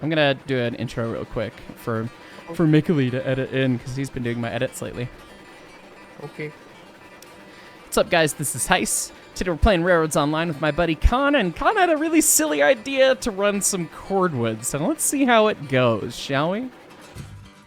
I'm gonna do an intro real quick for Mickey to edit in because he's been doing my edits lately. Okay. What's up, guys? This is Heis. Today we're playing Railroads Online with my buddy Con, and Con had a really silly idea to run some cordwood, so let's see how it goes, shall we?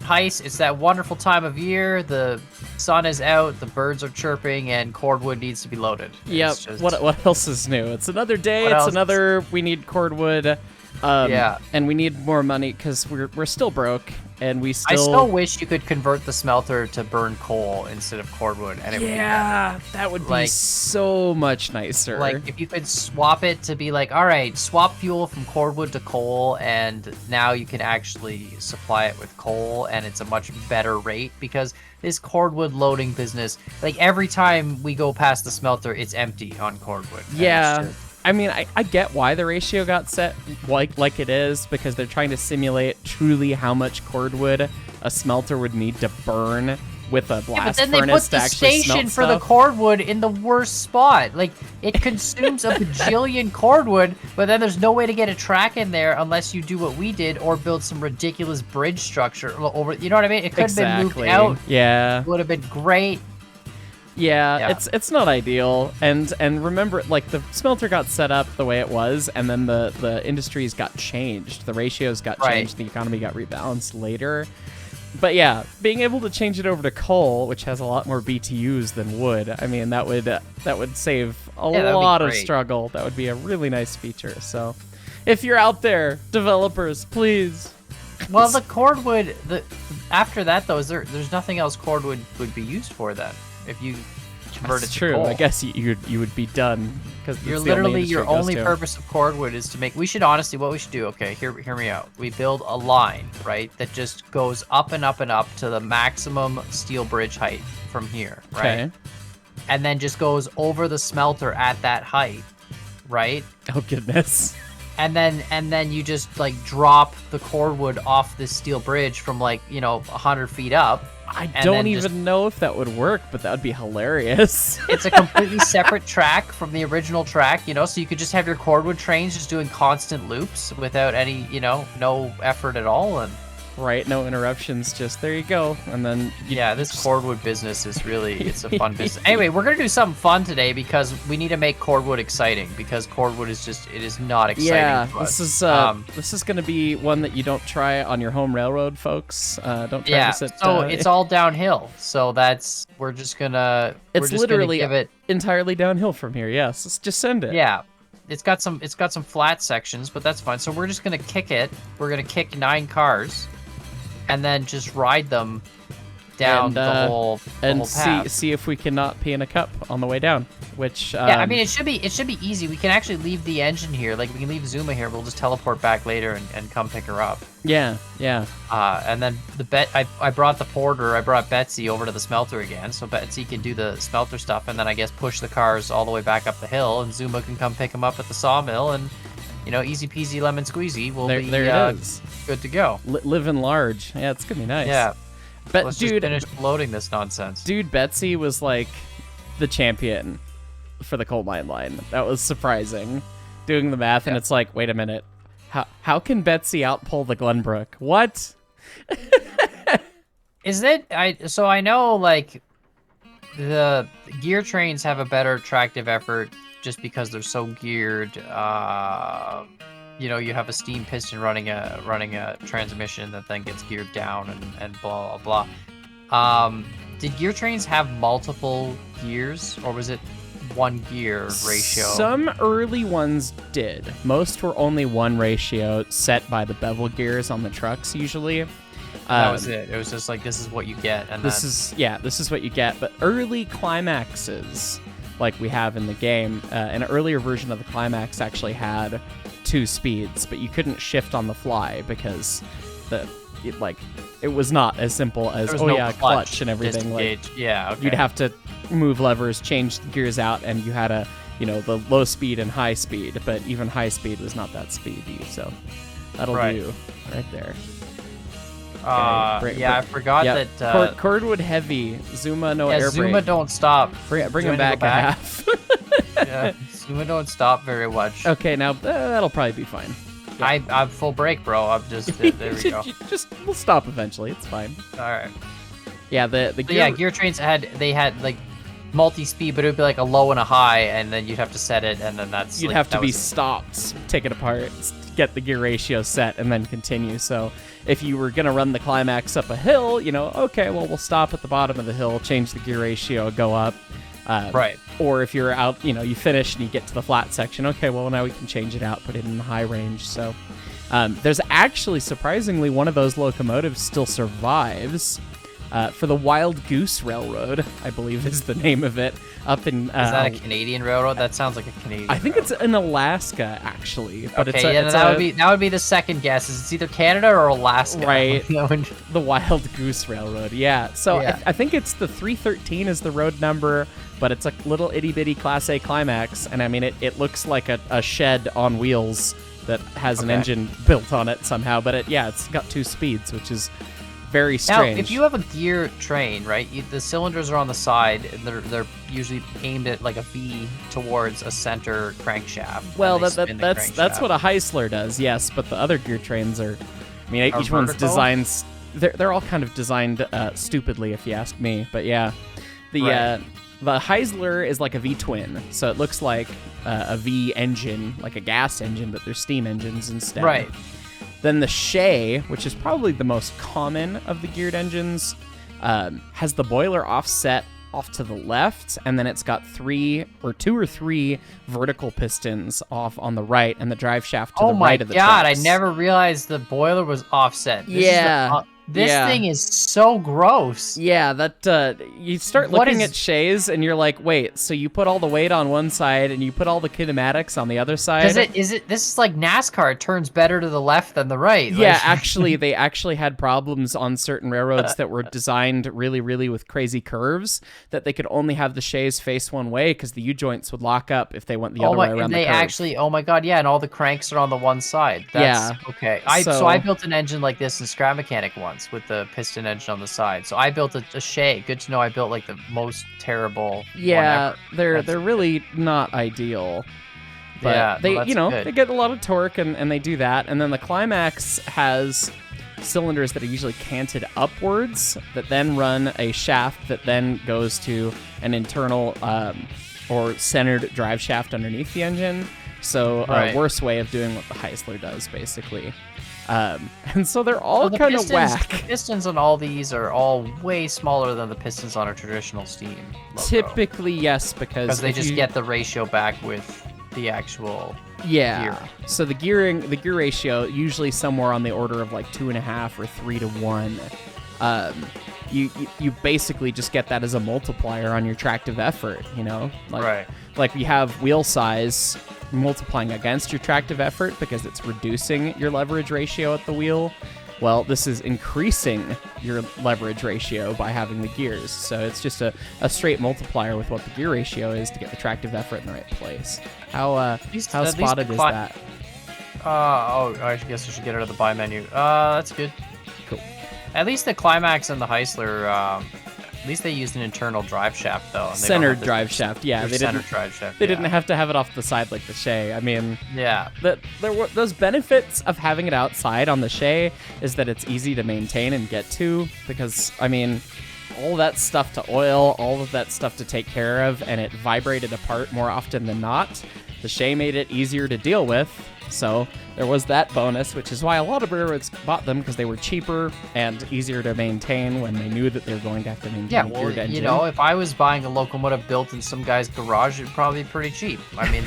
Heis, it's that wonderful time of year. The sun is out, the birds are chirping, and cordwood needs to be loaded. Yep. Just... What else is new? It's another day. What It's else? another. We need cordwood. Yeah. And we need more money because we're still broke, and we I still wish you could convert the smelter to burn coal instead of cordwood. And it would be better. That would be Like- so much nicer. Like, if you could swap it to be like, all right, swap fuel from cordwood to coal, and now you can actually supply it with coal, and it's a much better rate, because this cordwood loading business, like, every time we go past the smelter, it's empty on cordwood. And Yeah. it's just- I mean, I get why the ratio got set like it is, because they're trying to simulate truly how much cordwood a smelter would need to burn with a Yeah, but blast then they put furnace to the actually station smelt for the stuff. cordwood in the worst spot. Like, it consumes a bajillion cordwood, but then there's no way to get a track in there unless you do what we did or build some ridiculous bridge structure over. You know what I mean? It could have been moved out. Yeah. It would have been great. Yeah, Yeah. it's not ideal, and remember, like, the smelter got set up the way it was, and then the industries got changed, the ratios got Right. changed, the economy got rebalanced later. But yeah, being able to change it over to coal, which has a lot more BTUs than wood, I mean, that would save a Yeah, that would be lot of great. struggle. That would be a really nice feature. So, if you're out there, developers, please. Well, the cordwood, after that though, there's nothing else cordwood would be used for then if you convert That's it to true. coal. I guess you would be done because You're literally your only purpose of cordwood is to make. We should honestly, what we should do. Okay, hear me out. We build a line, right, that just goes up and up and up to the maximum steel bridge height from here, right, Okay. and then just goes over the smelter at that height, right, Oh goodness. and then you just like drop the cordwood off this steel bridge from, like, 100 feet up. I And don't then even just- know if that would work, but that would be hilarious. It's a completely separate track from the original track, so you could just have your cordwood trains just doing constant loops without any, no effort at all. And Right, no interruptions, just there you go. And then yeah, this cordwood business is it's a fun business. Anyway, we're gonna do something fun today because we need to make cordwood exciting, because cordwood it is not exciting. yeah, to us. this is gonna be one that you don't try on your home railroad, folks. Don't try Yeah, this at so it's all downhill. So we're just gonna literally give it. entirely downhill from here. Yes, just send it. Yeah, it's got some flat sections, but that's fine. So we're just gonna kick it. We're gonna kick 9 cars, and then just ride them down And, the whole path. see if we cannot pee in a cup on the way down. Which Yeah, I mean, it should be easy. We can actually leave the engine here. Like, we can leave Zuma here. We'll just teleport back later and come pick her up. yeah. And then I brought the porter. I brought Betsy over to the smelter again, so Betsy can do the smelter stuff, and then I guess push the cars all the way back up the hill, and Zuma can come pick them up at the sawmill, and easy peasy lemon squeezy. We'll There be it is. good to go. Living large. Yeah, it's gonna be nice. Yeah. But Let's just dude, finish loading this nonsense. Dude, Betsy was like the champion for the coal mine line. That was surprising. Doing the math, and Yeah. it's like, wait a minute. How can Betsy outpull the Glenbrook? What? Is it? So I know, like, the gear trains have a better tractive effort just because they're so geared. You have a steam piston running a transmission that then gets geared down and blah blah blah. Did gear trains have multiple gears, or was it one gear ratio? Some early ones did. Most were only one ratio set by the bevel gears on the trucks usually. That was it. It was just like, this is what you get, and this is what you get. But early climaxes, like we have in the game, an earlier version of the climax actually had 2 speeds, but you couldn't shift on the fly because it was not as simple as clutch and everything. Like, yeah, okay. you'd have to move levers, change the gears out, and you had the low speed and high speed, but even high speed was not that speedy. So that'll do right there. Okay, I forgot that. Cordwood heavy. Zuma no air Zuma brake. don't stop. Bring him back a half. Yeah, Zuma don't stop very much. Okay, now that'll probably be fine. I'm full brake, bro. I'm just there we go. We'll stop eventually. It's fine. All right. Yeah, the So gear trains had like multi-speed, but it would be like a low and a high, and then you'd have to set it, and then that's you'd like, have to be stopped, take it apart, get the gear ratio set, and then continue. So if you were gonna run the climax up a hill, okay, well we'll stop at the bottom of the hill, change the gear ratio, go up. Right. Or if you're out, you finish and you get to the flat section, okay, well now we can change it out, put it in the high range. So there's actually surprisingly one of those locomotives still survives. For the Wild Goose Railroad, I believe is the name of it, up in... Is that a Canadian railroad? That sounds like a Canadian I think railroad. it's in Alaska, actually. But okay, that would be the second guess. It's either Canada or Alaska. Right. The Wild Goose Railroad, yeah. So yeah. I think it's the 313 is the road number, but it's a little itty-bitty Class A climax, and I mean, it looks like a shed on wheels that has an engine built on it somehow, but it's got 2 speeds, which is... very strange. Now, if you have a gear train, right, the cylinders are on the side, and they're usually aimed at like a V towards a center crankshaft. Well, that's what a Heisler does, yes, but the other gear trains are, each one's designed, they're all kind of designed stupidly, if you ask me, but yeah. The Heisler is like a V-twin, so it looks like a V engine, like a gas engine, but they're steam engines instead. Right. Then the Shay, which is probably the most common of the geared engines, has the boiler offset off to the left, and then it's got 2 or 3 vertical pistons off on the right, and the drive shaft to the right of the tracks. Oh my god, I never realized the boiler was offset. This thing is so gross. Yeah, that you start looking at Shays and you're like, wait, so you put all the weight on one side and you put all the kinematics on the other side? This is like NASCAR, it turns better to the left than the right. Yeah, actually, they actually had problems on certain railroads that were designed really, really with crazy curves that they could only have the Shays face one way because the U-joints would lock up if they went the other way around the curve. Oh my god, yeah, and all the cranks are on the one side. Okay. So I built an engine like this in Scrap Mechanic once, with the piston engine on the side. So I built a Shay. Good to know I built like the most terrible one ever. They're really not ideal. But they get a lot of torque and they do that. And then the Climax has cylinders that are usually canted upwards that then run a shaft that then goes to an internal or centered drive shaft underneath the engine. So a worse way of doing what the Heisler does, basically. And so they're all kind of whack. The pistons on all these are all way smaller than the pistons on a traditional steam loco. Typically, yes, because they just get the ratio back with the actual gear. So the gear ratio usually somewhere on the order of like 2.5 or 3 to 1. You basically just get that as a multiplier on your tractive effort, like you have wheel size multiplying against your tractive effort because it's reducing your leverage ratio at the wheel. Well, this is increasing your leverage ratio by having the gears. So it's just a straight multiplier with what the gear ratio is to get the tractive effort in the right place. How spotted is that? I guess I should get it out of the buy menu. That's good. Cool. At least the Climax and the Heisler, at least they used an internal drive shaft, though. And centered drive shaft, yeah. They didn't have to have it off the side like the Shay. I mean, yeah. There were those benefits of having it outside on the Shay is that it's easy to maintain and get to because, I mean, all that stuff to oil, all of that stuff to take care of, and it vibrated apart more often than not. The Shay made it easier to deal with. So there was that bonus, which is why a lot of railroads bought them because they were cheaper and easier to maintain when they knew that they were going to have to maintain a geared engine. If I was buying a locomotive built in some guy's garage, it'd probably be pretty cheap. I mean,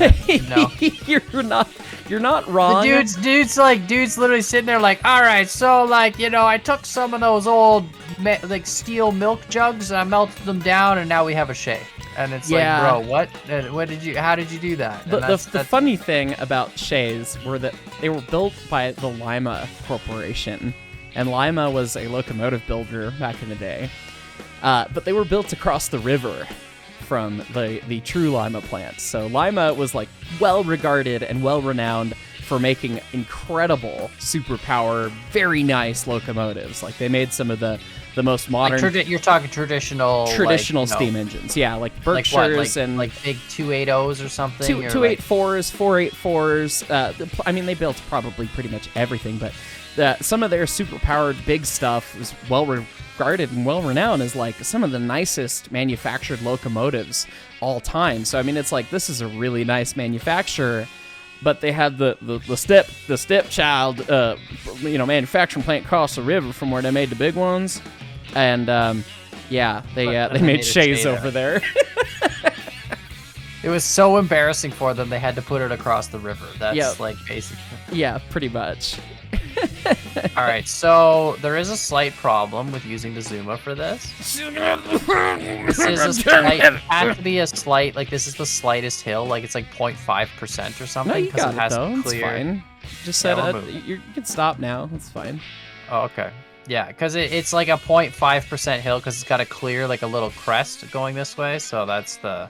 you're not wrong. The dude's literally sitting there like, all right, so I took some of those old steel milk jugs and I melted them down, and now we have a Shay. And it's like, bro, what? How did you do that? The funny thing about Shays were that they were built by the Lima Corporation, and Lima was a locomotive builder back in the day. But they were built across the river from the true Lima plant. So Lima was well regarded and well renowned for making incredible superpower, very nice locomotives. Like they made some of the most modern. Like you're talking traditional steam engines, yeah, like Berkshires like big 280s or something. 284s, 484s. I mean, they built probably pretty much everything, but some of their super-powered big stuff is well regarded and well renowned as like some of the nicest manufactured locomotives all time. So I mean, it's like this is a really nice manufacturer. But they had the stepchild, manufacturing plant across the river from where they made the big ones, and they made Shays over there. It was so embarrassing for them; they had to put it across the river. That's like basic. Yeah, pretty much. All right, so there is a slight problem with using the Zuma for this. This is a slight, it has to be a slight, like this is the slightest hill, like it's like 0.5% or something. No, you got it has it though. to clear. It's fine. Just set it. You can stop now. It's fine. Oh, okay. Yeah, because it's like a 0.5% hill because it's got to clear like a little crest going this way. So that's the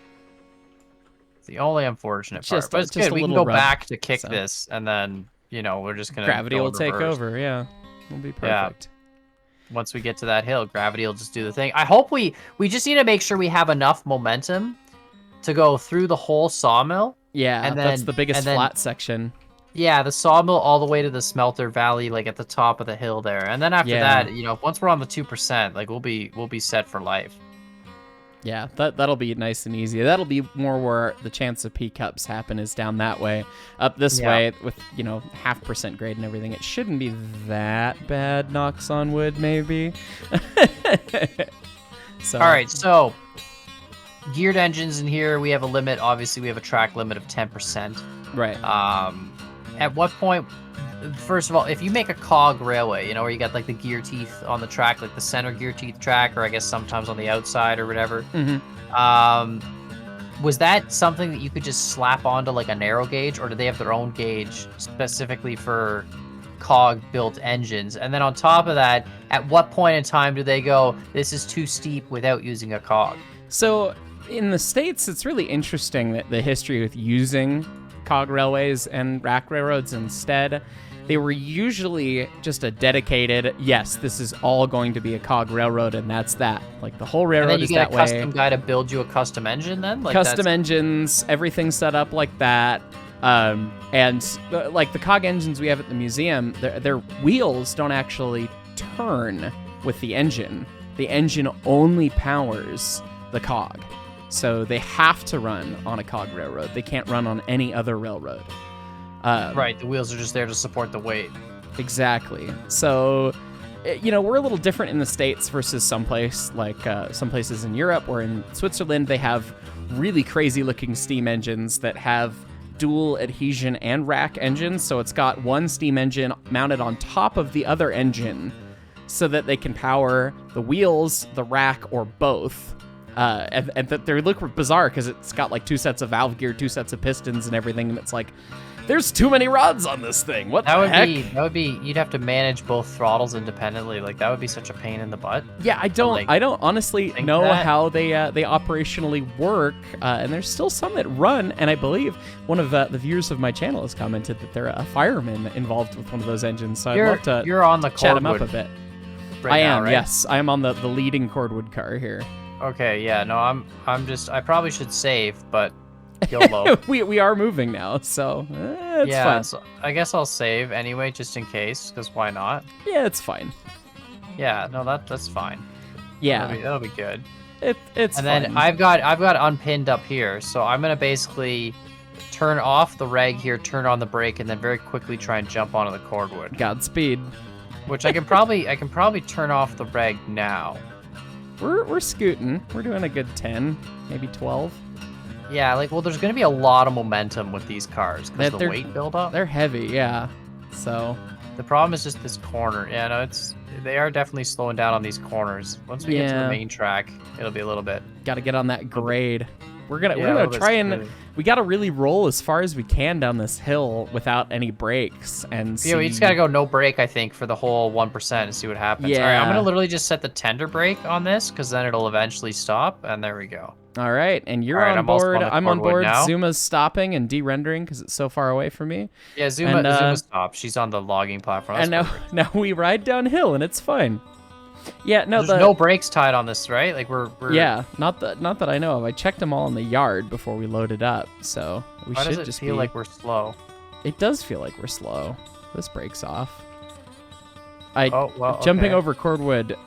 only unfortunate part. But it's good. We can go back to kick this and then. We're just gonna gravity will take over. Yeah, it'll be perfect. Yeah. Once we get to that hill, gravity will just do the thing. I hope we just need to make sure we have enough momentum to go through the whole sawmill. Yeah, and that's the biggest flat section. Yeah, the sawmill all the way to the smelter valley, like at the top of the hill there. And then after that, once we're on the 2%, like we'll be set for life. Yeah, that'll be nice and easy. That'll be more where the chance of P-cups happen is down that way. Up this way with, 0.5% grade and everything. It shouldn't be that bad, knocks on wood, maybe. All right, so geared engines in here, we have a limit. Obviously, we have a track limit of 10%. Right. At what point... First of all, if you make a cog railway, where you got like the gear teeth on the track, like the center gear teeth track, or I guess sometimes on the outside or whatever, was that something that you could just slap onto like a narrow gauge, or do they have their own gauge specifically for cog built engines? And then on top of that, at what point in time do they go, this is too steep without using a cog? So in the States, it's really interesting that the history with using cog railways and rack railroads instead. They were usually just a dedicated, yes, this is all going to be a cog railroad, and that's that. Like, the whole railroad is that way. And then you get a custom guy to build you a custom engine then? Like custom engines, everything set up like that. Like the cog engines we have at the museum, their wheels don't actually turn with the engine. The engine only powers the cog. So they have to run on a cog railroad. They can't run on any other railroad. Right, the wheels are just there to support the weight. Exactly. So, we're a little different in the States versus some places in Europe or in Switzerland. They have really crazy looking steam engines that have dual adhesion and rack engines. So it's got one steam engine mounted on top of the other engine so that they can power the wheels, the rack, or both. And they look bizarre because it's got like two sets of valve gear, two sets of pistons and everything. And it's like, there's too many rods on this thing. What the heck? That would be, you'd have to manage both throttles independently. Like that would be such a pain in the butt. Yeah, I don't honestly know how they operationally work. And there's still some that run. And I believe one of the viewers of my channel has commented that they're a fireman involved with one of those engines. So I'd love to you're on the chat him up a bit. Right I am, right? Yes. I am on the leading cordwood car here. Okay, yeah, no, I probably should save, but YOLO. we are moving now, so it's fine. So I guess I'll save anyway, just in case, because why not? Yeah, it's fine. Yeah, no, that's fine. Yeah, that'll be good. It's and fine. then I've got unpinned up here, so I'm gonna basically turn off the reg here, turn on the brake, and then very quickly try and jump onto the cordwood. Godspeed. Which I can probably turn off the reg now. We're scooting. We're doing a good 10, maybe 12. Yeah, there's going to be a lot of momentum with these cars because the weight buildup. They're heavy, yeah. So the problem is just this corner. Yeah, no, they are definitely slowing down on these corners. Once we get to the main track, it'll be a little bit. Got to get on that grade. We're gonna try and we gotta really roll as far as we can down this hill without any brakes and see. Yeah, we just gotta go no brake, I think, for the whole 1% and see what happens. Yeah. All right, I'm gonna literally just set the tender brake on this because then it'll eventually stop, and there we go. All right, and you're All right, on I'm also board. on the I'm on cordwood board. now. Zuma's stopping and de-rendering because it's so far away from me. Yeah, And, Zuma stopped. She's on the logging platform. And That's now, perfect. now we ride downhill and it's fine. Yeah, no, There's no brakes tied on this, right? Like we're yeah, not that I know of. I checked them all in the yard before we loaded up, so we Why should does it just feel like we're slow? It does feel like we're slow. This breaks off. Jumping okay. over cordwood.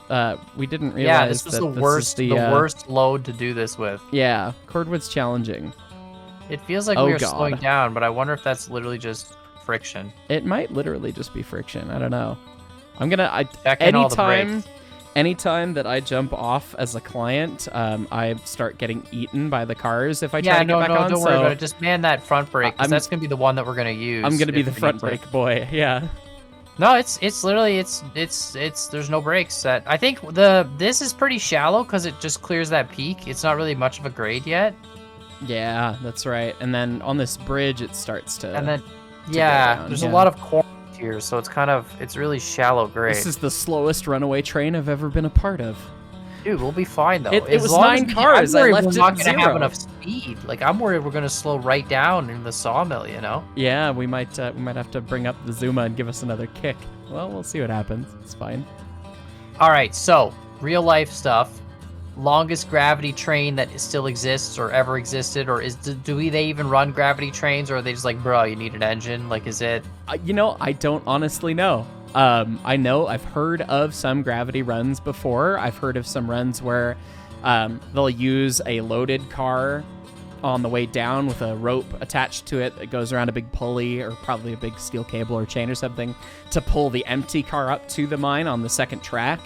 We didn't realize Yeah, this was that the worst, is the worst load to do this with. Yeah, cordwood's challenging. It feels like Oh, we are God. slowing down, but I wonder if that's literally just friction. It might literally just be friction. I don't know. I'm gonna. Check in all the brakes. Anytime that I jump off as a client, I start getting eaten by the cars if I try to get back on. Don't worry about it. Just man that front brake, 'cause that's gonna be the one that we're gonna use. I'm gonna be if the we front need to. brake boy. Yeah. No, it's literally there's no brakes. I think this is pretty shallow because it just clears that peak. It's not really much of a grade yet. Yeah, that's right. And then on this bridge, it starts to. And then go down, there's yeah. a lot of corners here, so it's really shallow grade. This is the slowest runaway train I've ever been a part of. Dude, we'll be fine though. It As was long as 9 cars. I'm I worried left we're it not at gonna 0. have enough speed. Like I'm worried we're gonna slow right down in the sawmill. You know. Yeah, we might have to bring up the Zuma and give us another kick. Well, we'll see what happens. It's fine. All right, so real life stuff. Longest gravity train that still exists or ever existed, or do they even run gravity trains, or are they just like, bro, you need an engine? Like, is it? I don't honestly know. I know I've heard of some gravity runs before. I've heard of some runs where they'll use a loaded car on the way down with a rope attached to it that goes around a big pulley or probably a big steel cable or chain or something to pull the empty car up to the mine on the second track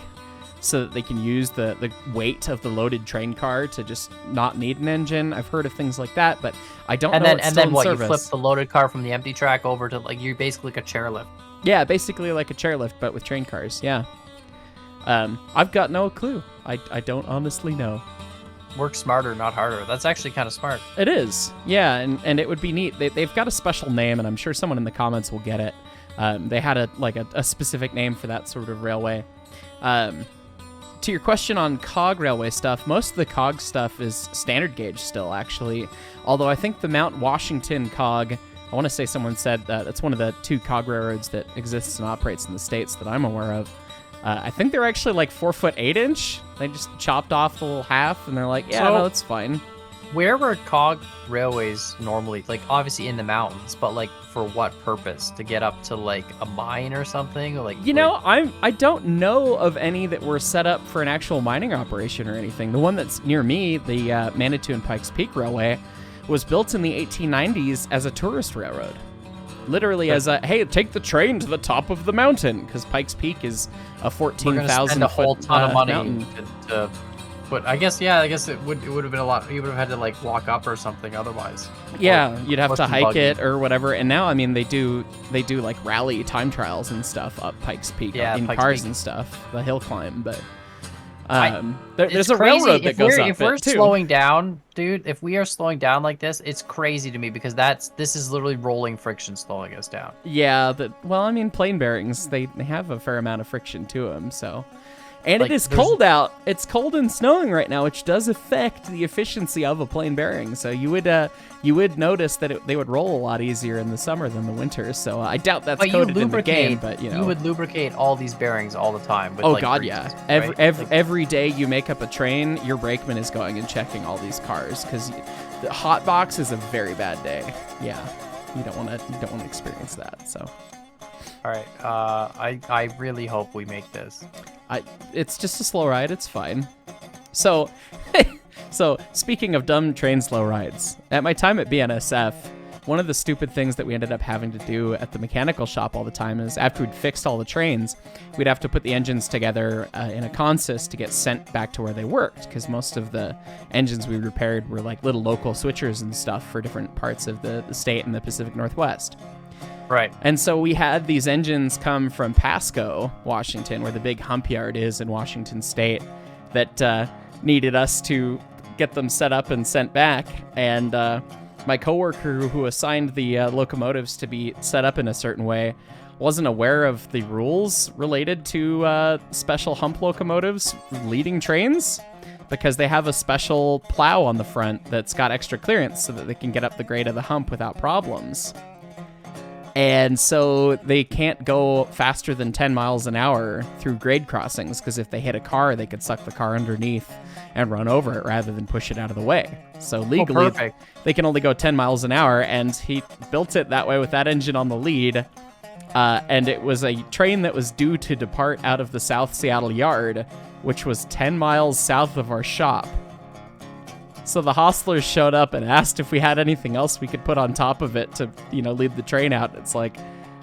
so that they can use the weight of the loaded train car to just not need an engine. I've heard of things like that, but I don't know. And then what? You flip the loaded car from the empty track over to like you're basically like a chairlift. Yeah, basically like a chairlift, but with train cars. Yeah. I've got no clue. I don't honestly know. Work smarter, not harder. That's actually kind of smart. It is. Yeah, and it would be neat. They've got a special name, and I'm sure someone in the comments will get it. They had a specific name for that sort of railway. To your question on cog railway stuff, most of the cog stuff is standard gauge still, actually. Although I think the Mount Washington cog, I want to say someone said that it's one of the 2 cog railroads that exists and operates in the States that I'm aware of. I think they're actually like 4 foot 8 inch. They just chopped off the little half, and they're like, yeah, no, that's fine. Where were cog railways normally? Like obviously in the mountains, but like for what purpose? To get up to like a mine or something? Or like I don't know of any that were set up for an actual mining operation or anything. The one that's near me, the Manitou and Pikes Peak Railway, was built in the 1890s as a tourist railroad. Literally as a, hey, take the train to the top of the mountain, because Pikes Peak is a 14,000 a whole ton of money mountain. to but I guess it would have been a lot. You would have had to like walk up or something otherwise. Yeah, you'd have to hike buggy. it or whatever. And now, I mean, they do like rally time trials and stuff up Pikes Peak in Pikes cars Peak. and stuff, the hill climb. But there's It's a crazy. railroad that goes up If we're it too. slowing down, dude, if we are slowing down like this, it's crazy to me because this is literally rolling friction slowing us down. Yeah, well, I mean, plane bearings, they have a fair amount of friction to them, so. And Like, it is cold out. It's cold and snowing right now, which does affect the efficiency of a plane bearing. So you would notice that they would roll a lot easier in the summer than the winter. So I doubt that's coded in the game, but you would lubricate all these bearings all the time. With, Oh like, God, greases, yeah. right? Every day you make up a train, your brakeman is going and checking all these cars because the hot box is a very bad day. Yeah, you don't want to experience that. So. All right. I really hope we make this. It's just a slow ride. It's fine. So, speaking of dumb train slow rides, at my time at BNSF, one of the stupid things that we ended up having to do at the mechanical shop all the time is after we'd fixed all the trains, we'd have to put the engines together in a consist to get sent back to where they worked, because most of the engines we repaired were like little local switchers and stuff for different parts of the state and the Pacific Northwest. Right. And so we had these engines come from Pasco, Washington, where the big hump yard is in Washington State, that needed us to get them set up and sent back. And my coworker who assigned the locomotives to be set up in a certain way wasn't aware of the rules related to special hump locomotives leading trains. because they have a special plow on the front that's got extra clearance so that they can get up the grade of the hump without problems. And so they can't go faster than 10 miles an hour through grade crossings, because if they hit a car, they could suck the car underneath and run over it rather than push it out of the way. So legally, they can only go 10 miles an hour, and he built it that way with that engine on the lead. And it was a train that was due to depart out of the South Seattle yard, which was 10 miles south of our shop. So the hostlers showed up and asked if we had anything else we could put on top of it to, lead the train out. It's like,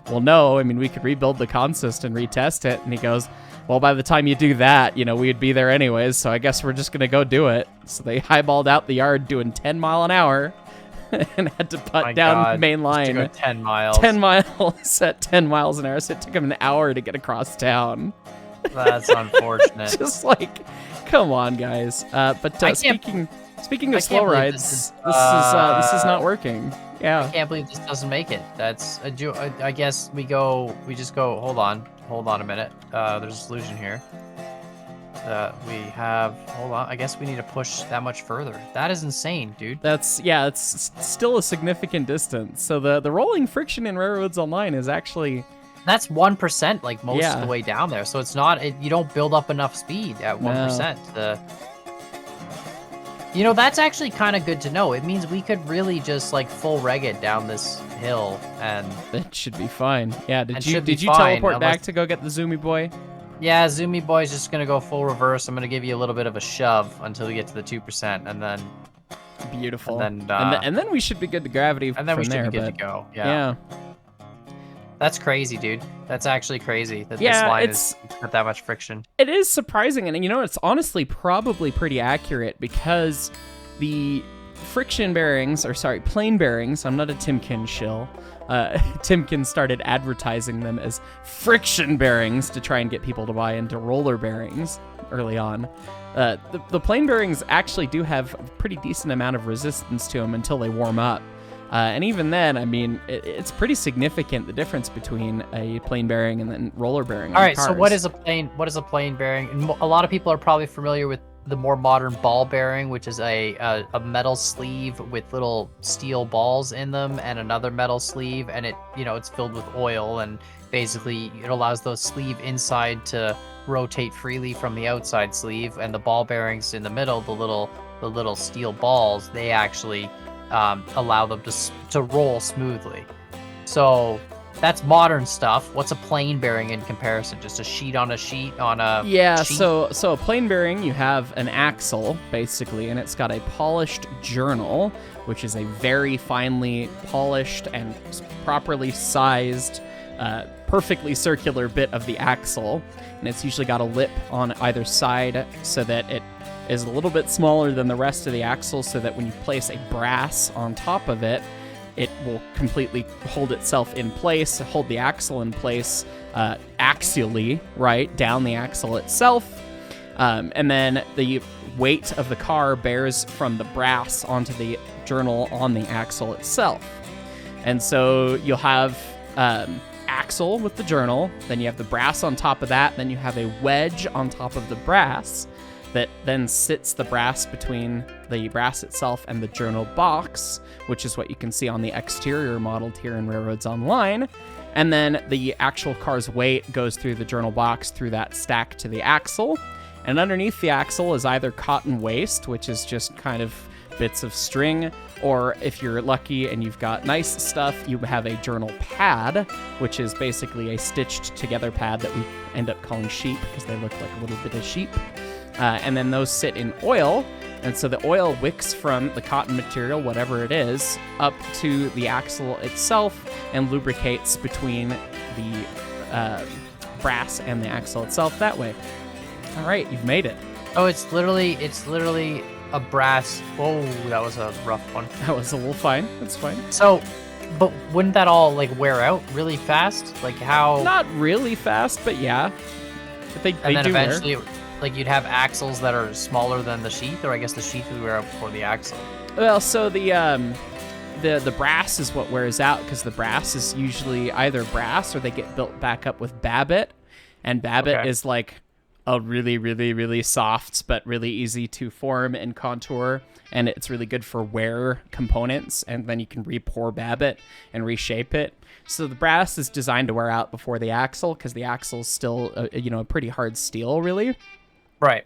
well, no. I mean, we could rebuild the consist and retest it. And he goes, well, by the time you do that, we'd be there anyways. So I guess we're just going to go do it. So they highballed out the yard doing 10 mile an hour and had to putt down the main line. Just to go 10 miles. 10 miles at 10 miles an hour. So it took him an hour to get across town. That's unfortunate. Just like, come on, guys. But Speaking of slow rides, this is not working. Yeah. I can't believe this doesn't make it. That's I guess we just go. Hold on a minute. There's a solution here. Hold on. I guess we need to push that much further. That is insane, dude. It's still a significant distance. So the rolling friction in Railroads Online is actually... That's 1%, like most of the way down there. So it's not, you don't build up enough speed at 1%. No. That's actually kind of good to know. It means we could really just like full reg it down this hill, and that should be fine. Yeah, did you teleport back to go get the Zoomy boy? Yeah, Zoomy boy's just gonna go full reverse. I'm gonna give you a little bit of a shove until we get to the 2%, and then beautiful. And then we should be good to gravity. And then we should be good to go. Yeah. That's crazy, dude. That's actually crazy that this line has got that much friction. It is surprising, and it's honestly probably pretty accurate, because the friction bearings, plane bearings, I'm not a Timken shill. Timken started advertising them as friction bearings to try and get people to buy into roller bearings early on. The plane bearings actually do have a pretty decent amount of resistance to them until they warm up. And even then, I mean, it's pretty significant, the difference between a plane bearing and then roller bearing. All right, so what is a plane bearing? And a lot of people are probably familiar with the more modern ball bearing, which is a metal sleeve with little steel balls in them and another metal sleeve, and it's filled with oil, and basically it allows the sleeve inside to rotate freely from the outside sleeve, and the ball bearings in the middle, the little steel balls, they actually allow them to roll smoothly. So that's modern stuff. What's a plane bearing in comparison? Just a sheet on a sheet on a sheet? So a plane bearing, you have an axle basically, and it's got a polished journal, which is a very finely polished and properly sized, perfectly circular bit of the axle, and it's usually got a lip on either side so that it is a little bit smaller than the rest of the axle, so that when you place a brass on top of it, it will completely hold itself in place, hold the axle in place axially, right, down the axle itself. And then the weight of the car bears from the brass onto the journal on the axle itself. And so you'll have axle with the journal, then you have the brass on top of that, then you have a wedge on top of the brass that then sits the brass between the brass itself and the journal box, which is what you can see on the exterior modeled here in Railroads Online. And then the actual car's weight goes through the journal box through that stack to the axle. And underneath the axle is either cotton waste, which is just kind of bits of string, or if you're lucky and you've got nice stuff, you have a journal pad, which is basically a stitched together pad that we end up calling sheep because they look like a little bit of sheep. And then those sit in oil, and so the oil wicks from the cotton material, whatever it is, up to the axle itself and lubricates between the brass and the axle itself that way. All right, you've made it. Oh, it's literally a brass. Oh, that was a rough one. That was a little fine. That's fine. So, but wouldn't that all like wear out really fast? Like how? Not really fast, but yeah. But they and then do eventually, wear. Like you'd have axles that are smaller than the sheath, or I guess the sheath would wear out before the axle. Well, so the brass is what wears out, because the brass is usually either brass or they get built back up with Babbitt, and Babbitt is like a really, really, really soft but really easy to form and contour, and it's really good for wear components, and then you can re-pour bab it and reshape it. So the brass is designed to wear out before the axle, because the axle is still a pretty hard steel, really. Right.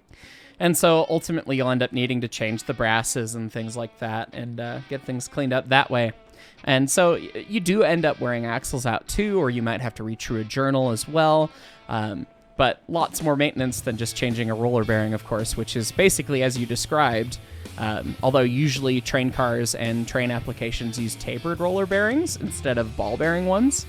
And so ultimately you'll end up needing to change the brasses and things like that, and get things cleaned up that way. And so you do end up wearing axles out too, or you might have to retrue a journal as well. But lots more maintenance than just changing a roller bearing, of course, which is basically as you described. Although usually train cars and train applications use tapered roller bearings instead of ball bearing ones.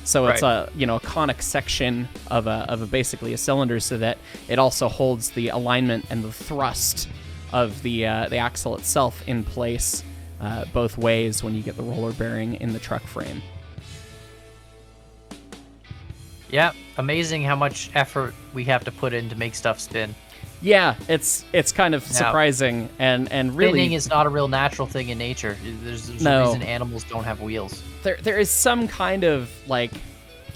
So it's a conic section of basically a cylinder, so that it also holds the alignment and the thrust of the axle itself in place both ways when you get the roller bearing in the truck frame. Yeah, amazing how much effort we have to put in to make stuff spin. Yeah, it's kind of surprising, and really spinning is not a real natural thing in nature. There's a reason animals don't have wheels. There is some kind of, like,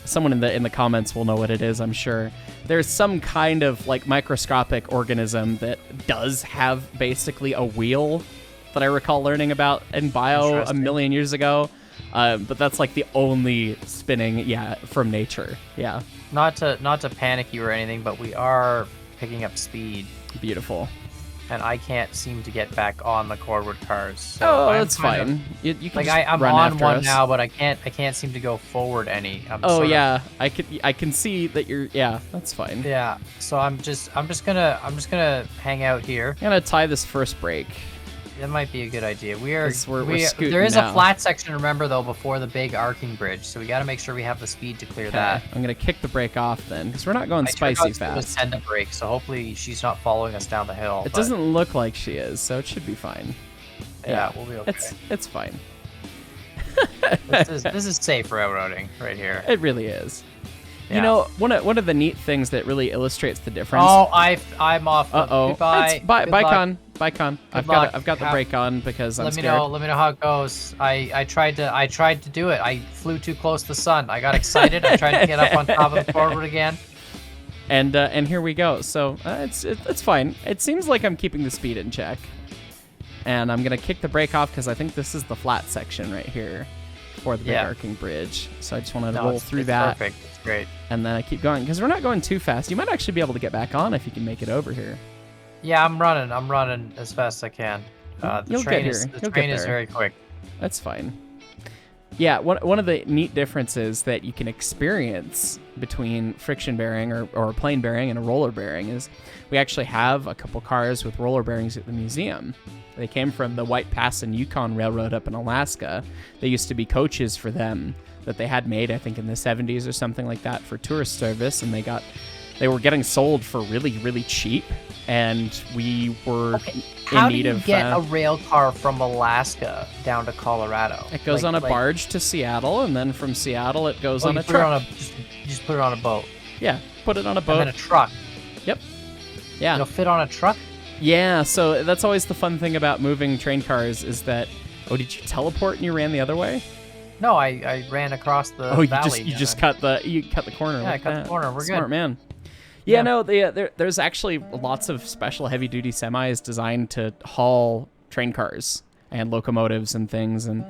someone in the comments will know what it is, I'm sure. There's some kind of like microscopic organism that does have basically a wheel that I recall learning about in bio a million years ago. But that's like the only spinning, from nature. Yeah. Not to panic you or anything, but we are picking up speed. Beautiful. And I can't seem to get back on the cordwood cars. So that's fine. You can like just I'm run on after one us. now, but I can't seem to go forward any. I can see that you're. Yeah, that's fine. Yeah. So I'm just gonna hang out here. I'm gonna tie this first brake. That might be a good idea. We're scooting there is now. a flat section, remember, though, before the big arcing bridge, so we got to make sure we have the speed to clear that. I'm going to kick the brake off then, because we're not going spicy fast. Send a brake, so hopefully she's not following us down the hill. It doesn't look like she is, so it should be fine. Yeah, we'll be okay. It's fine. This is safe railroading right here. It really is. Yeah. You know, one of the neat things that really illustrates the difference. Oh, I'm off. Goodbye. Bye, Con. I've got the Yeah. brake on because I'm scared. Let me know how it goes. I tried to do it. I flew too close to the sun. I got excited. I tried to get up on top of the forward again. And here we go. So it's fine. It seems like I'm keeping the speed in check. And I'm gonna kick the brake off because I think this is the flat section right here for the big arcing bridge. So I just want to roll through that. Perfect. It's great. And then I keep going because we're not going too fast. You might actually be able to get back on if you can make it over here. Yeah, I'm running as fast as I can. The train is very quick. That's fine. Yeah, one of the neat differences that you can experience between friction bearing or plain bearing and a roller bearing is we actually have a couple cars with roller bearings at the museum. They came from the White Pass and Yukon Railroad up in Alaska. They used to be coaches for them that they had made, I think, in the 70s or something like that for tourist service, and they were getting sold for really, really cheap, and we were How do you get a rail car from Alaska down to Colorado? It goes on a barge to Seattle, and then from Seattle it goes on a truck. You just put it on a boat. Yeah, put it on a boat. And then a truck. Yep. Yeah. It'll fit on a truck? Yeah, so that's always the fun thing about moving train cars is that, did you teleport and you ran the other way? No, I ran across the valley. You just cut the corner. Yeah, I cut the corner. We're Smart good. Man. Yeah, no, there's actually lots of special heavy-duty semis designed to haul train cars and locomotives and things, and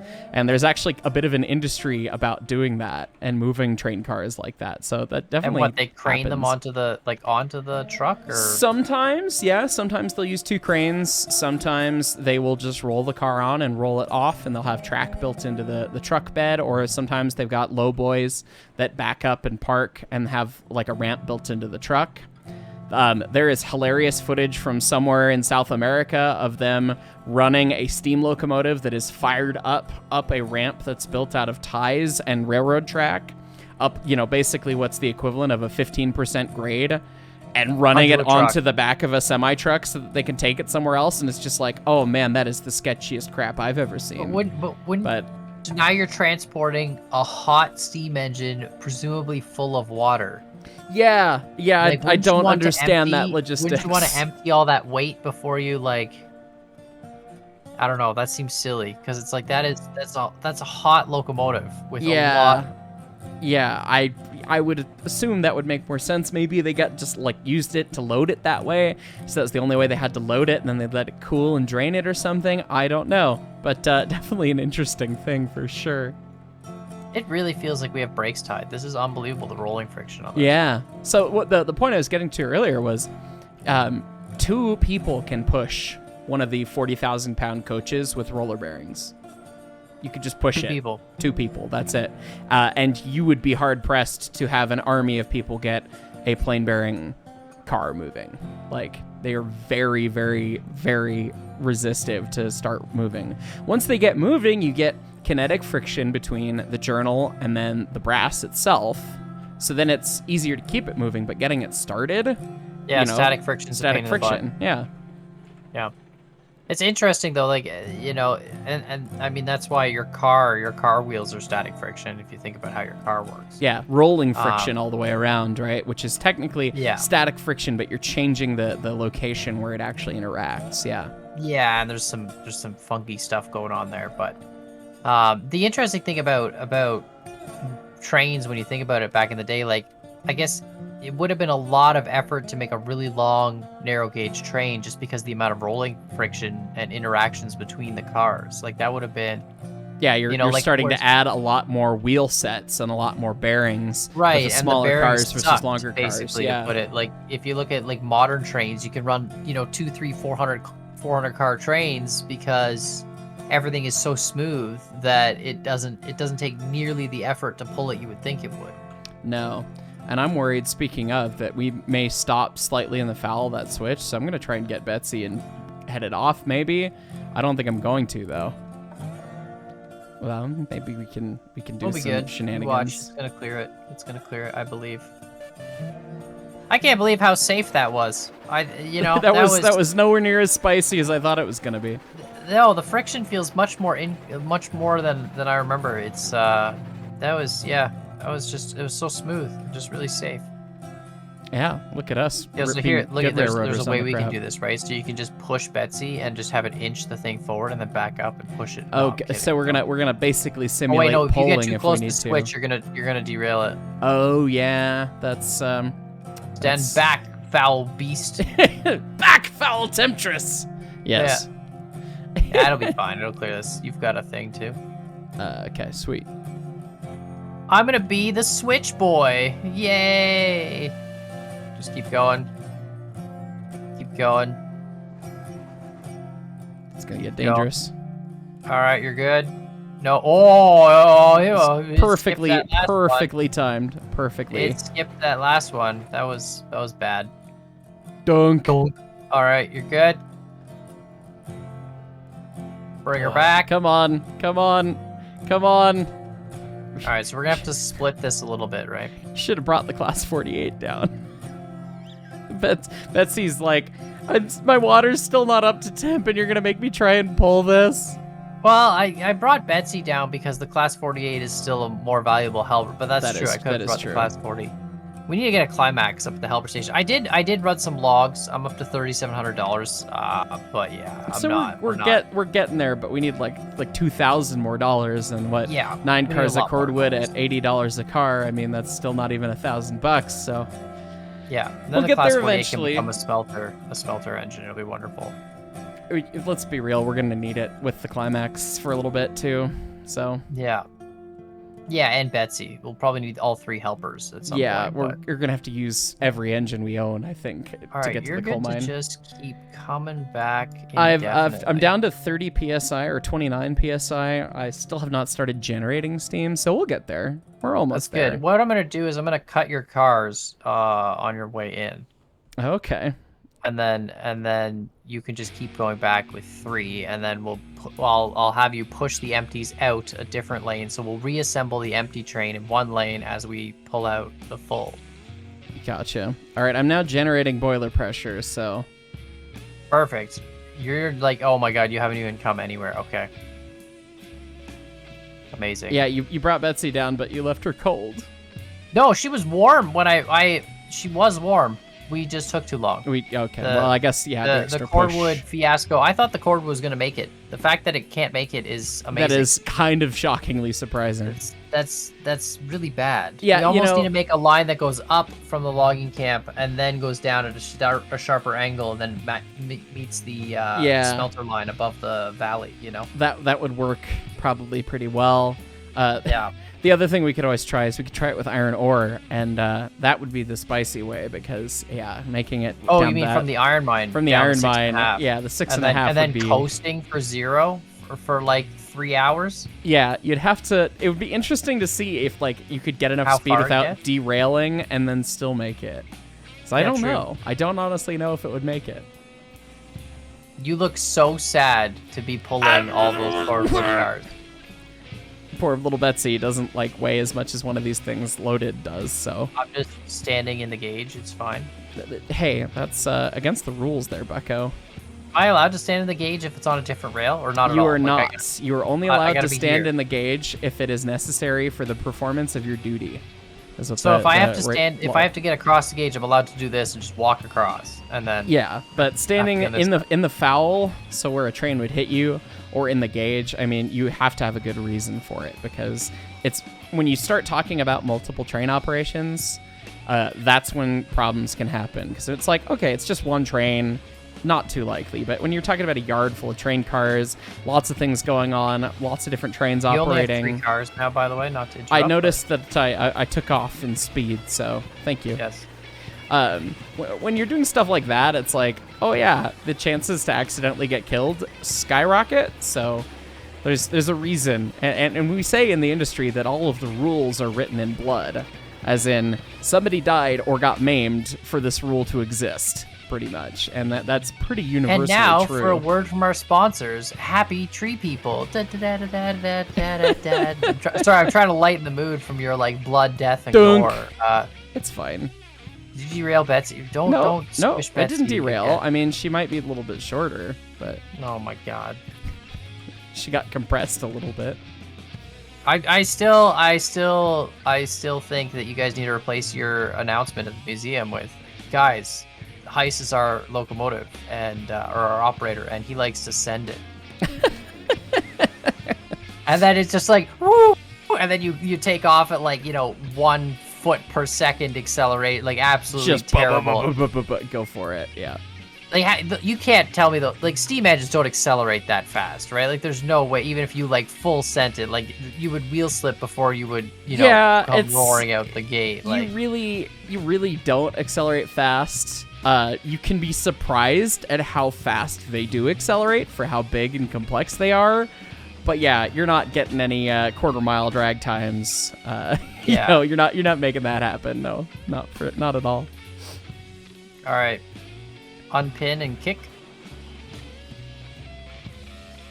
there's actually a bit of an industry about doing that and moving train cars like that. So that definitely. And they crane them onto the truck, or sometimes, yeah. Sometimes they'll use two cranes. Sometimes they will just roll the car on and roll it off, and they'll have track built into the truck bed. Or sometimes they've got low boys that back up and park and have like a ramp built into the truck. There is hilarious footage from somewhere in South America of them running a steam locomotive that is fired up a ramp that's built out of ties and railroad track up, basically what's the equivalent of a 15% grade, and running it onto the back of a semi-truck so that they can take it somewhere else. And it's just like, oh man, that is the sketchiest crap I've ever seen. So now you're transporting a hot steam engine, presumably full of water. Yeah, I don't understand that logistics. Wouldn't you want to empty all that weight before you I don't know. That seems silly because it's like that's a hot locomotive with a lot. Yeah, I would assume that would make more sense. Maybe they got just like used it to load it that way, so that's the only way they had to load it, and then they let it cool and drain it or something. I don't know, but definitely an interesting thing for sure. It really feels like we have brakes tied. This is unbelievable, the rolling friction on this. Yeah. So what the point I was getting to earlier was, 2 people can push one of the 40,000-pound coaches with roller bearings. You could just push 2 it. people. 2 people. That's it. And you would be hard pressed to have an army of people get a plane bearing car moving. Like, they are very, very, very resistive to start moving. Once they get moving, you get kinetic friction between the journal and then the brass itself. So then it's easier to keep it moving, but getting it started, Yeah, static friction. Static friction. Yeah. Yeah. It's interesting though, like, and I mean, that's why your car wheels are static friction if you think about how your car works. Yeah, rolling friction all the way around, right? Which is technically Yeah. static friction, but you're changing the location where it actually interacts. Yeah. Yeah, and there's some funky stuff going on there, but the interesting thing about trains, when you think about it back in the day, like, I guess it would have been a lot of effort to make a really long narrow gauge train just because the amount of rolling friction and interactions between the cars. Like, that would have been... Yeah, you're like, starting to add a lot more wheel sets and a lot more bearings. Right, with the and smaller the bearings cars versus sucked, longer cars. basically, Yeah. to put it. Like, if you look at like modern trains, you can run 2, 3, 400 car trains because everything is so smooth that it doesn't take nearly the effort to pull it you would think it would. No. And I'm worried, speaking of, that we may stop slightly in the foul of that switch, so I'm going to try and get Betsy and head it off, maybe. I don't think I'm going to, though. Well, maybe we can do some good. shenanigans. Watch, it's gonna clear it. It's gonna clear it, I believe. I can't believe how safe that was. that was nowhere near as spicy as I thought it was going to be. No, the friction feels much more than I remember. It's it was so smooth, just really safe. Yeah, look at us. Yeah, so ripping here, look at good there's railroaders a on way the we can crowd. do this, right? So you can just push Betsy and just have it inch the thing forward and then back up and push it. No, I'm Okay, kidding. so we're gonna basically Oh simulate wait, no, if you polling get too if close we to need the switch, to. you're gonna derail it. Oh yeah, that's Stand that's- back, foul beast. back, foul temptress. Yes. Yeah, it'll be fine. It'll clear this. You've got a thing too. Okay, sweet. I'm gonna be the switch boy. Yay! Just keep going. Keep going. It's gonna get dangerous. All right, you're good. No. Oh, Perfectly timed. Perfectly. It skipped that last one. That was bad. Dunk. All right, you're good. Bring her back. Come on. Come on. Come on. All right, so we're gonna have to split this a little bit, right? Should have brought the class 48 down. Betsy's like, my water's still not up to temp, and you're gonna make me try and pull this. Well, I brought Betsy down because the class 48 is still a more valuable helper, but that's true. I could have brought the class 40. We need to get a climax up at the helper station. I did run some logs. I'm up to $3,700. But yeah, I'm so not. We're getting there, but we need like $2,000 more and what? Yeah, 9 we need cars a of lot more cordwood cars. at $80 a car. I mean, that's still not even $1,000. So yeah, and then we'll the get class there 48 eventually. can become a smelter engine. It'll be wonderful. Let's be real. We're gonna need it with the climax for a little bit too. So Yeah, and Betsy. We'll probably need all 3 helpers at some point. we're gonna have to use every engine we own, I think, All to right, get to you're the coal good mine. to just keep coming back. I'm down to 30 psi or 29 psi. I still have not started generating steam, so we'll get there. We're almost That's there. good. What I'm gonna do is I'm gonna cut your cars on your way in, Okay. and then you can just keep going back with 3, and then I'll have you push the empties out a different lane, so we'll reassemble the empty train in one lane as we pull out the full. Gotcha. All right, I'm now generating boiler pressure, so Perfect. You're like, oh my god, you haven't even come anywhere. Okay. Amazing. yeah, you brought Betsy down, but you left her cold. No, she was warm when she was warm. We just took too long. Okay. Well, I guess the The extra cordwood push. fiasco. I thought the cordwood was gonna make it. The fact that it can't make it is amazing. That is kind of shockingly surprising. that's really bad. Yeah, you almost know, need to make a line that goes up from the logging camp and then goes down at a sharper angle, and then meets the smelter line above the valley. You know, that would work probably pretty well. Yeah. The other thing we could always try is we could try it with iron ore, and that would be the spicy way because making it. Oh, you mean from the iron mine? From the iron mine, yeah, the 6.5 and then would be coasting for 0 for like 3 hours. Yeah, you'd have to. It would be interesting to see if like you could get enough How speed far without derailing and then still make it. So I don't know. I don't honestly know if it would make it. You look so sad to be pulling all those cordwood cars. Poor little Betsy doesn't like weigh as much as one of these things loaded does, so. I'm just standing in the gauge, it's fine. Hey, that's against the rules there, Bucko. Am I allowed to stand in the gauge if it's on a different rail or not at all? You are not. You are only allowed to stand here. in the gauge if it is necessary for the performance of your duty. So if I have to stand, if I have to get across the gauge, I'm allowed to do this and just walk across, and then. Yeah, but standing in the foul, so where a train would hit you, or in the gauge, I mean, you have to have a good reason for it because it's when you start talking about multiple train operations, that's when problems can happen because it's like, okay, it's just one train. Not too likely, but when you're talking about a yard full of train cars, lots of things going on, lots of different trains operating. You only have 3 cars now, by the way, not to interrupt. I noticed that I took off in speed, so thank you. Yes. When you're doing stuff like that, it's like, oh yeah, the chances to accidentally get killed skyrocket. So there's a reason, and we say in the industry that all of the rules are written in blood, as in somebody died or got maimed for this rule to exist. Pretty much, and that's pretty universally true. And now, for a word from our sponsors, Happy Tree People. Sorry, I'm trying to lighten the mood from your like blood, death, and gore. It's fine. Did you derail Betsy? Don't squish Betsy. I didn't derail. Again. I mean, she might be a little bit shorter, but oh my god, she got compressed a little bit. I still think that you guys need to replace your announcement at the museum with, guys, Heist is our locomotive and or our operator, and he likes to send it. And then it's just like woo, and then you take off at like 1 foot per second accelerate, like absolutely just terrible. Go for it, yeah. Like you can't tell me though, like steam engines don't accelerate that fast, right? Like there's no way, even if you like full sent it, like you would wheel slip before you would come roaring out the gate. Like you really don't accelerate fast. You can be surprised at how fast they do accelerate for how big and complex they are. But yeah, you're not getting any quarter-mile drag times. You're not making that happen. No, not at all. All right, unpin and kick.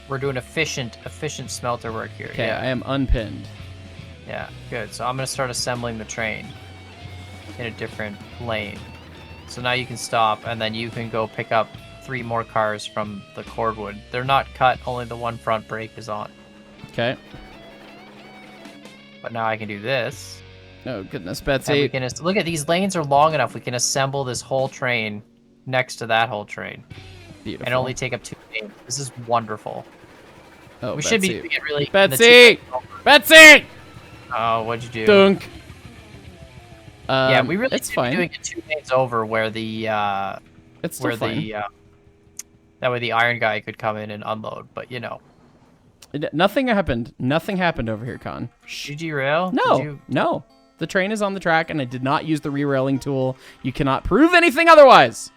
We're doing efficient smelter work here. Okay, yeah. I am unpinned. Yeah, good. So I'm gonna start assembling the train in a different lane. So now you can stop, and then you can go pick up 3 more cars from the cordwood. They're not cut, only the one front brake is on. Okay. But now I can do this. Oh, goodness, Betsy. And we can look at these lanes are long enough. We can assemble this whole train next to that whole train. Beautiful. And only take up 2 lanes. This is wonderful. Oh, we Betsy. should be doing it really... Betsy! Betsy! Oh, what'd you do? Dunk. Yeah, we really it's fine. Doing it 2 lanes over where the it's still fine. That way the iron guy could come in and unload, but nothing happened. Nothing happened over here, Con. Did you derail? No. The train is on the track, and I did not use the re-railing tool. You cannot prove anything otherwise.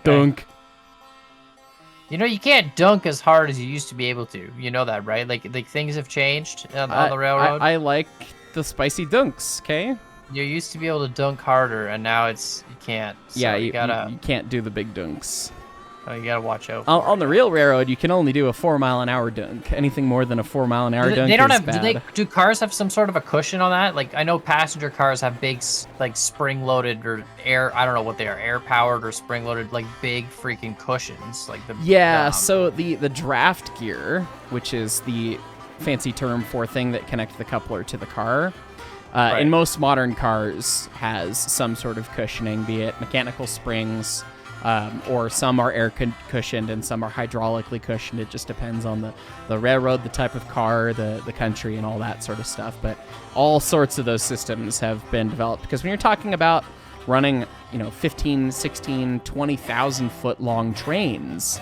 Dunk. You can't dunk as hard as you used to be able to. You know that, right? Like things have changed on the railroad. I like the spicy dunks, okay? You used to be able to dunk harder, and now you can't. So yeah, you can't do the big dunks. Oh, you gotta watch out. On the real railroad, you can only do a 4-mile-an-hour dunk. Anything more than a 4-mile-an-hour dunk is bad. Do cars have some sort of a cushion on that? Like I know passenger cars have big, like spring-loaded or air. I don't know what they are, air-powered or spring-loaded, like big freaking cushions, like the. Yeah. So the draft gear, which is the fancy term for thing that connects the coupler to the car, right. in most modern cars has some sort of cushioning, be it mechanical springs. or some are air cushioned and some are hydraulically cushioned. It just depends on the railroad, the type of car, the country, and all that sort of stuff. But all sorts of those systems have been developed, because when you're talking about running, 15, 16, 20,000 foot long trains,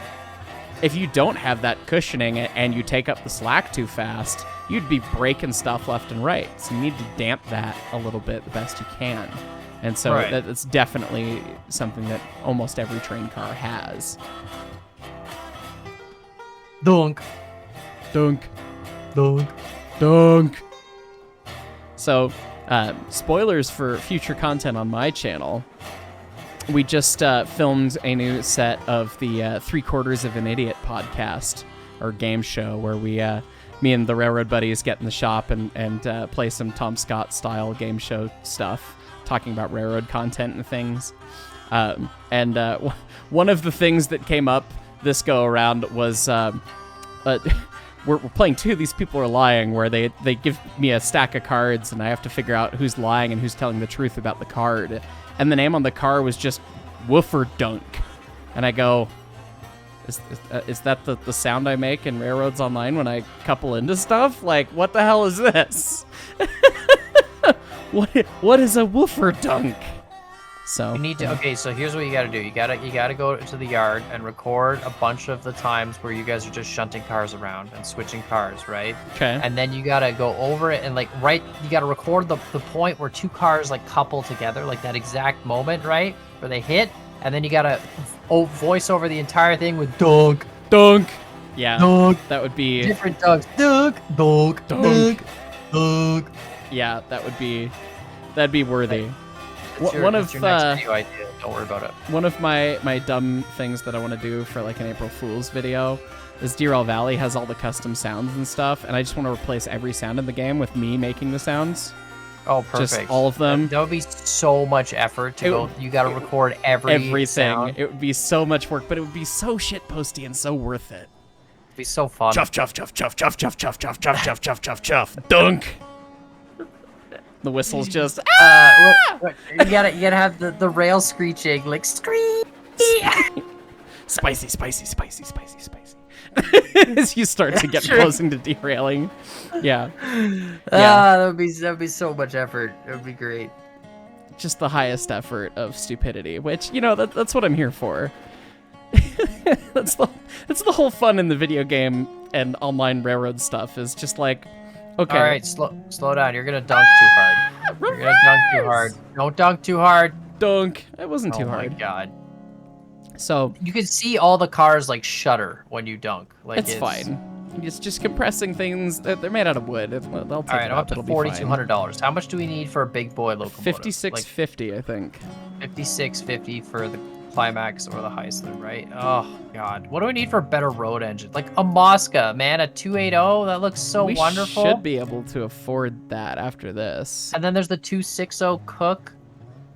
if you don't have that cushioning and you take up the slack too fast, you'd be breaking stuff left and right. So you need to damp that a little bit the best you can. And so that's definitely something that almost every train car has. Dunk. Dunk. Dunk. Dunk. So, spoilers for future content on my channel. We just filmed a new set of the 3/4 of an Idiot podcast, or game show, where we, me and the Railroad Buddies, get in the shop and play some Tom Scott style game show stuff, talking about railroad content and things. One of the things that came up this go around was we're playing two of These People Are Lying, where they give me a stack of cards and I have to figure out who's lying and who's telling the truth about the card. And the name on the car was just Woofer Dunk. And I go, is that the sound I make in Railroads Online when I couple into stuff? Like, what the hell is this? What is a Woofer Dunk? So you need to. Okay, so here's what you got to do. You gotta go to the yard and record a bunch of the times where you guys are just shunting cars around and switching cars, right? Okay. And then you gotta go over it and you gotta record the point where two cars couple together, like that exact moment, right, where they hit, and then you gotta voice over the entire thing with dunk, dunk. Yeah. Dunk. That would be different dunks. Dunk, dunk, dunk, dunk. Yeah, that'd be worthy. That's your next video idea. Don't worry about it. One of my dumb things that I want to do for an April Fool's video is Deerell Valley has all the custom sounds and stuff, and I just want to replace every sound in the game with me making the sounds. Oh, perfect. Just all of them. That would be so much effort to go. You got to record everything. Sound. It would be so much work, but it would be so shitposty and so worth it. It'd be so fun. Chuff, chuff, chuff, chuff, chuff, chuff, chuff, chuff, chuff, chuff, chuff, chuff, chuff. Dunk. The whistle's just you gotta have the rail screeching, like screech. Spicy, spicy, spicy, spicy, spicy. As you start to get close to derailing. Yeah. That would be so much effort. It would be great. Just the highest effort of stupidity, which, that's what I'm here for. that's the whole fun in the video game and online railroad stuff, is just like, okay. All right, slow down. You're gonna dunk too hard. You're gonna dunk too hard. Don't dunk too hard. Dunk. It wasn't too hard. Oh my god. So you can see all the cars shudder when you dunk. It's fine. It's just compressing things. They're made out of wood. They'll take all right, I'm up to $4,200. How much do we need for a big boy locomotive? $5,650, I think. $5,650 for the Climax or the Heisler, right? Oh god, what do we need for a better road engine? Like a Mosca, man, a 280. That looks so wonderful. We should be able to afford that after this. And then there's the 260 Cook.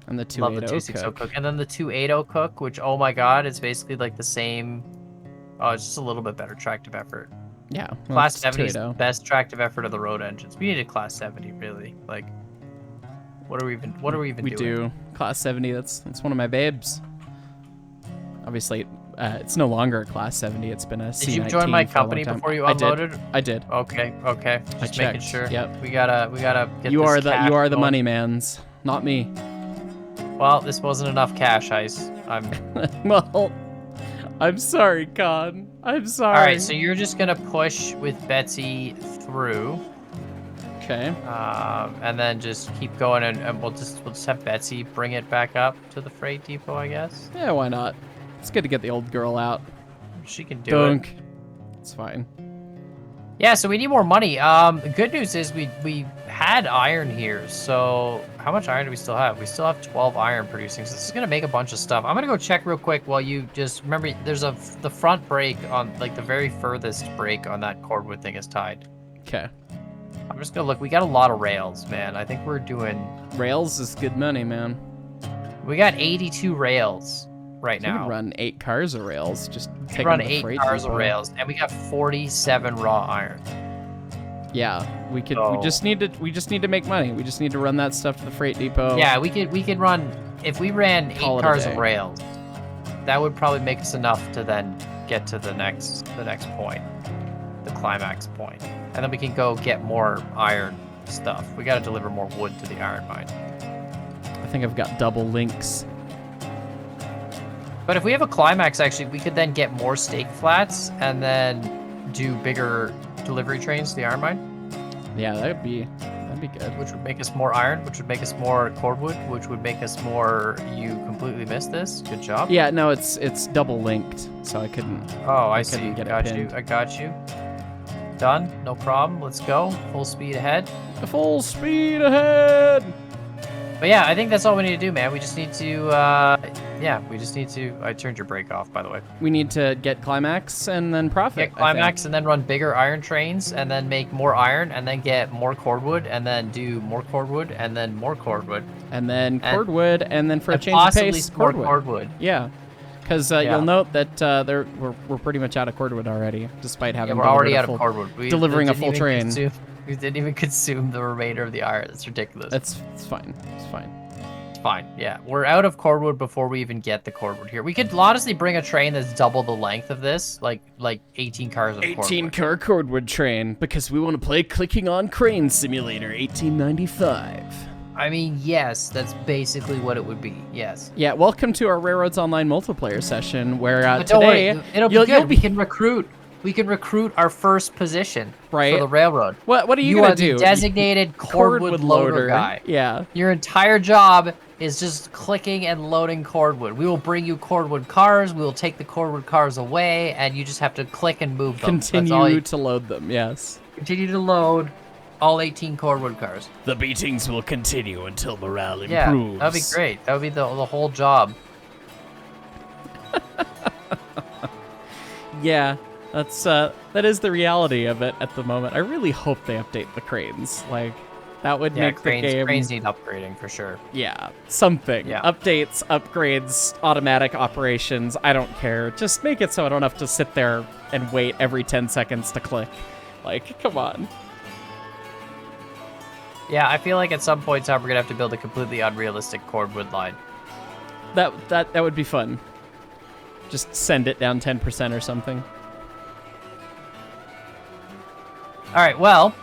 And the 280 Love the 260 Cook. And then the 280 Cook, which, oh my god, it's basically like the same. Oh, it's just a little bit better tractive effort. Yeah. Well, Class 70 is the best tractive effort of the road engines. We need a Class 70, really. Like, what are we even doing? We do. Class 70, that's one of my babes. Obviously, it's no longer a Class 70. It's been a C19. Did you join my company before you uploaded? I did. Okay. Just making sure. Yep. We gotta get you this are cash you are the going. money mans, not me. Well, this wasn't enough cash, Ice. Well, I'm sorry, Con. I'm sorry. All right, so you're just gonna push with Betsy through. Okay. And then just keep going, and we'll just have Betsy bring it back up to the freight depot, I guess. Yeah, why not? It's good to get the old girl out. She can do Dunk. it. It's fine. Yeah, so we need more money. The good news is we had iron here. So how much iron do we still have? We still have 12 iron producing. So this is gonna make a bunch of stuff. I'm gonna go check real quick while you just remember. There's the front brake on the very furthest brake on that cordwood thing is tied. Okay. I'm just gonna look. We got a lot of rails, man. I think we're doing rails is good money, man. We got 82 rails right so now. We can run 8 cars of rails. Just take run 8 cars of rails, and we got 47 raw iron. Yeah, we could. So, we just need to make money. We just need to run that stuff to the freight depot. Yeah, we could run if we ran 8 cars of rails. that would probably make us enough to then get to the next point, the climax point, and then we can go get more iron stuff. We got to deliver more wood to the iron mine. I think I've got double links. But if we have a climax, actually, we could then get more stake flats and then do bigger delivery trains to the iron mine. Yeah, that'd be good. Which would make us more iron, which would make us more cordwood, which would make us more... You completely missed this. Good job. Yeah, no, it's double linked, so I couldn't. Oh, I see. Get Got it you. pinned. I got you. Done. No problem. Let's go. Full speed ahead. Full speed ahead. But yeah, I think that's all we need to do, man. We just need to, we just need to... I turned your brake off, by the way. We need to get climax and then profit. Get climax and then run bigger iron trains and then make more iron and then get more cordwood and then do more cordwood and then more cordwood. And then cordwood and then for a change of possibly pace, more cordwood. cordwood. Yeah. Because you'll note that we're pretty much out of cordwood already, despite having we're already out of cordwood. Delivering a full train. We didn't even consume the remainder of the iron. That's ridiculous. It's fine. It's fine. It's fine. Yeah, we're out of cordwood before we even get the cordwood here. We could honestly bring a train that's double the length of this, like 18 cars of 18 cordwood. car cordwood train, because we want to play Clicking on Crane Simulator 1895. I mean, yes, that's basically what it would be. Yes. Yeah, welcome to our Railroads Online multiplayer session, where But don't today worry, it'll be good. We can recruit. We can recruit our first position for the railroad. What are you gonna do? You are the designated cordwood loader guy. Yeah. Your entire job is just clicking and loading cordwood. We will bring you cordwood cars. We will take the cordwood cars away, and you just have to click and move them. Continue to load them. Yes. Continue to load all 18 cordwood cars. The beatings will continue until morale improves. Yeah, that'd be great. That would be the whole job. Yeah. That is the reality of it at the moment. I really hope they update the cranes. Like, that would make the game... Cranes need upgrading for sure. Yeah, something. Yeah. Updates, upgrades, automatic operations. I don't care. Just make it so I don't have to sit there and wait every 10 seconds to click. Like, come on. Yeah, I feel like at some point in time we're gonna have to build a completely unrealistic cordwood line. That would be fun. Just send it down 10% or something. All right, well,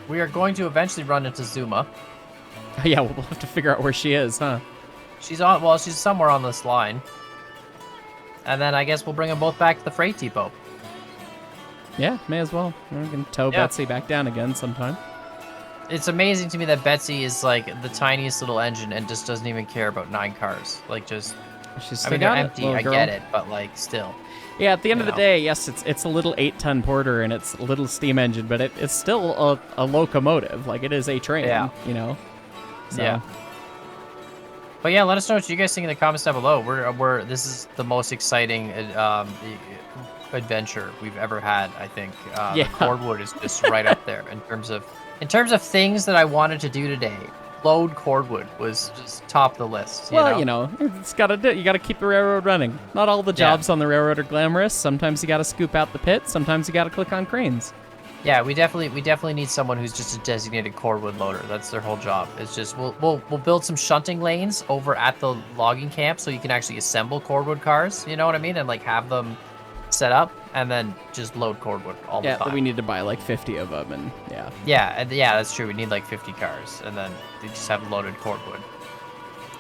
we are going to eventually run into Zuma. Yeah, we'll have to figure out where she is, huh? She's somewhere on this line. And then I guess we'll bring them both back to the freight depot. Yeah, may as well. We can tow Betsy back down again sometime. It's amazing to me that Betsy is like the tiniest little engine and just doesn't even care about 9 cars. Like, just... She's I mean, they're empty, I get it, but like, still. Yeah, at the end of the day, yes, it's a little 8-ton porter and it's a little steam engine, but it's still a locomotive. Like, it is a train, you know? So. Yeah. But yeah, let us know what you guys think in the comments down below. This is the most exciting adventure we've ever had, I think. The cordwood is just right up there in terms of things that I wanted to do today. Load cordwood was just top of the list. You know, you gotta keep the railroad running. Not all the jobs on the railroad are glamorous. Sometimes you gotta scoop out the pit. Sometimes you gotta click on cranes. Yeah, we definitely need someone who's just a designated cordwood loader. That's their whole job. It's just we'll build some shunting lanes over at the logging camp so you can actually assemble cordwood cars. You know what I mean? And like have them set up and then just load cordwood all the time. Yeah, we need to buy like 50 of them, and yeah, that's true. We need like 50 cars, and then they just have loaded cordwood.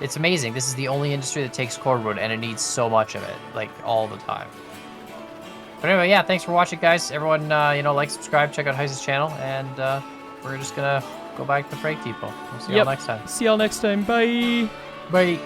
It's amazing. This is the only industry that takes cordwood, and it needs so much of it, like all the time. But anyway, yeah, thanks for watching, guys. Everyone, like, subscribe, check out Heis's channel, and we're just gonna go back to the freight depot. We'll see y'all next time. See y'all next time. Bye. Bye.